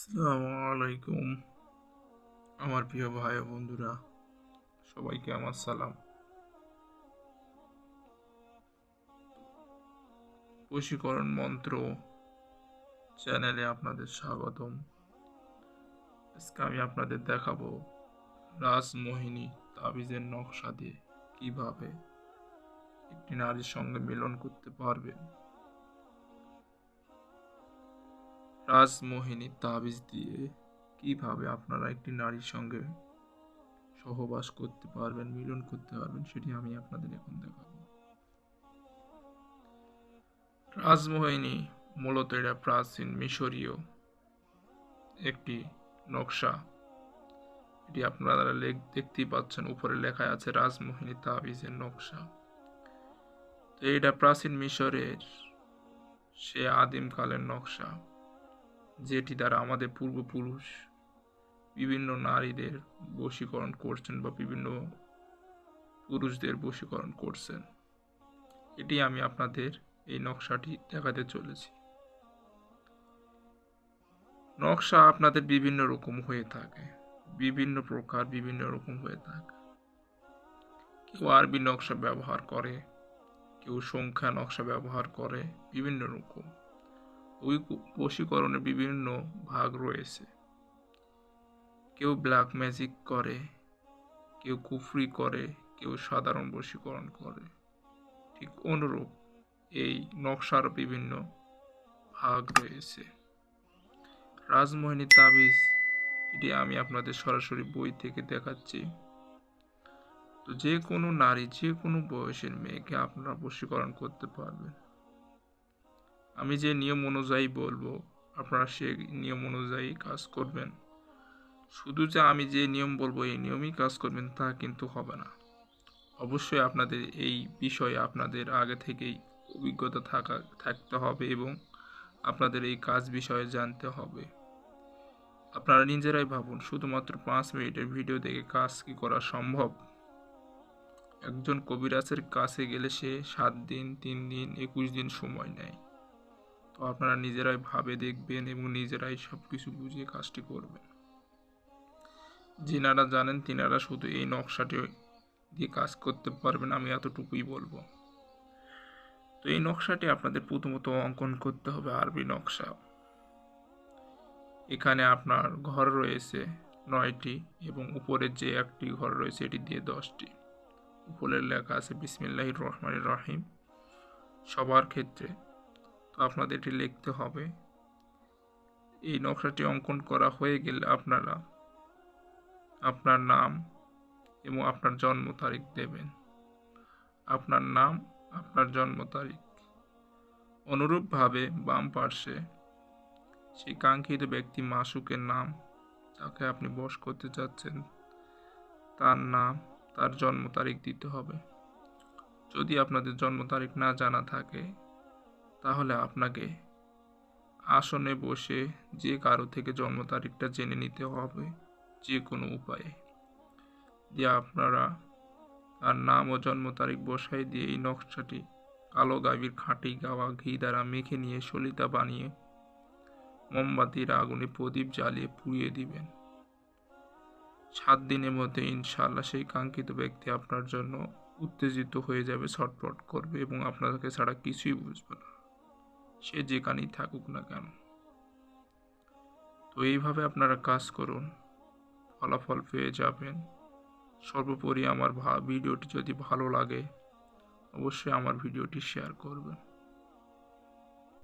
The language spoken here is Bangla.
আসসালামু আলাইকুম আমার প্রিয় ভাই ও বন্ধুরা, সবাইকে আমার সালাম। বশীকরণ মন্ত্র চ্যানেলে আপনাদের স্বাগতম। আজকে আমি আপনাদের দেখাবো রাজমোহিনী তাবিজের নকশা দিয়ে কিভাবে একটি নারীর সঙ্গে মিলন করতে পারবেন। রাজমোহিনী তাবিজ দিয়ে কিভাবে আপনারা একটি নারীর সঙ্গে সহবাস করতে পারবেন, মিলন করতে পারবেন, সেটি আমি আপনাদের এখন দেখাবো। রাজমোহিনী মূলত এটা প্রাচীন মিশরীয় একটি নকশা। এটি আপনারা দেখতেই পাচ্ছেন, উপরে লেখা আছে রাজমোহিনী তাবিজের নকশা। তো এটা প্রাচীন মিশরের সে আদিমকালের নকশা, যেটি দ্বারা আমাদের পূর্বপুরুষ বিভিন্ন নারীদের বশীকরণ করছেন বা বিভিন্ন পুরুষদের বশীকরণ করছেন। এটি আমি আপনাদের এই নকশাটি দেখাতে চলেছি। নকশা আপনাদের বিভিন্ন রকম হয়ে থাকে, বিভিন্ন প্রকার, বিভিন্ন রকম হয়ে থাকে। কেউ আরবি নকশা ব্যবহার করে, কেউ সংখ্যা নকশা ব্যবহার করে, বিভিন্ন রকম। ওই বশীকরণের বিভিন্ন ভাগ রয়েছে। কেউ ব্ল্যাক ম্যাজিক করে, কেউ কুফরি করে, কেউ সাধারণ বশীকরণ করে। ঠিক অনুরূপ এই নকশার বিভিন্ন ভাগ রয়েছে। রাজমোহিনী তাবিজ এটি আমি আপনাদের সরাসরি বই থেকে দেখাচ্ছি। তো যে কোনো নারী, যে কোনো বয়সের মেয়েকে আপনারা বশীকরণ করতে পারবেন। আমি যে নিয়ম অনুযায়ী বলবো, আপনারা সে নিয়ম অনুযায়ী কাজ করবেন। শুধু যে আমি যে নিয়ম বলবো এই নিয়মই কাজ করবেন তা কিন্তু হবে না। অবশ্যই আপনাদের এই বিষয়ে আপনাদের আগে থেকেই অভিজ্ঞতা থাকতে হবে এবং আপনাদের এই কাজ বিষয়ে জানতে হবে। আপনারা নিজেরাই ভাবুন, শুধুমাত্র 5 মিনিটের ভিডিও দেখে কাজ কি করা সম্ভব? একজন কবিরাজের কাছে গেলে সে 7 দিন, 3 দিন, 21 দিন সময় নেয়। তো আপনারা নিজেরাই ভাবে দেখবেন এবং নিজেরাই সবকিছু বুঝিয়ে কাজটি করবেন। যিনারা জানেন তিনারা শুধু এই নকশাটি দিয়ে কাজ করতে পারবেন, আমি এতটুকুই বলবো। তো এই নকশাটি আপনাদের প্রথমত অঙ্কন করতে হবে আরবি নকশা। এখানে আপনার ঘর রয়েছে 9টি এবং উপরের যে একটি ঘর রয়েছে এটি দিয়ে 10টি। উপরে লেখা আছে বিসমিল্লাহির রহমানির রহিম সবার ক্ষেত্রে। তো আপনাদের এটি লিখতে হবে। এই নকশাটি অঙ্কন করা হয়ে গেলে আপনারা আপনার নাম এবং আপনার জন্ম তারিখ দেবেন। আপনার নাম, আপনার জন্ম তারিখ। অনুরূপভাবে বাম পার্শ্বে সেই কাঙ্ক্ষিত ব্যক্তি মাসুকের নাম, যাকে আপনি বশ করতে চাচ্ছেন, তার নাম, তার জন্ম তারিখ দিতে হবে। যদি আপনাদের জন্ম তারিখ না জানা থাকে তাহলে আপনাকে আসনে বসে যে কারো থেকে জন্ম তারিখটা জেনে নিতে হবে, যে কোনো উপায়ে দিয়ে আপনারা তার নাম ও জন্ম তারিখ বসাই দিয়ে এই নকশাটি কালো গাভীর খাঁটি গাওয়া ঘি দ্বারা মেখে নিয়ে সলিতা বানিয়ে মোমবাতির আগুনে প্রদীপ জ্বালিয়ে পুড়িয়ে দিবেন। 7 দিনের মধ্যে ইনশাআল্লাহ সেই কাঙ্ক্ষিত ব্যক্তি আপনার জন্য উত্তেজিত হয়ে যাবে, ছটফট করবে এবং আপনাকে ছাড়া কিছুই বুঝবে না, সে যেখানেই থাকুক না কেন। তো এইভাবে আপনারা কাজ করুন, ফলাফল পেয়ে যাবেন। সর্বোপরি আমার ভিডিওটি যদি ভালো লাগে অবশ্যই আমার ভিডিওটি শেয়ার করবেন।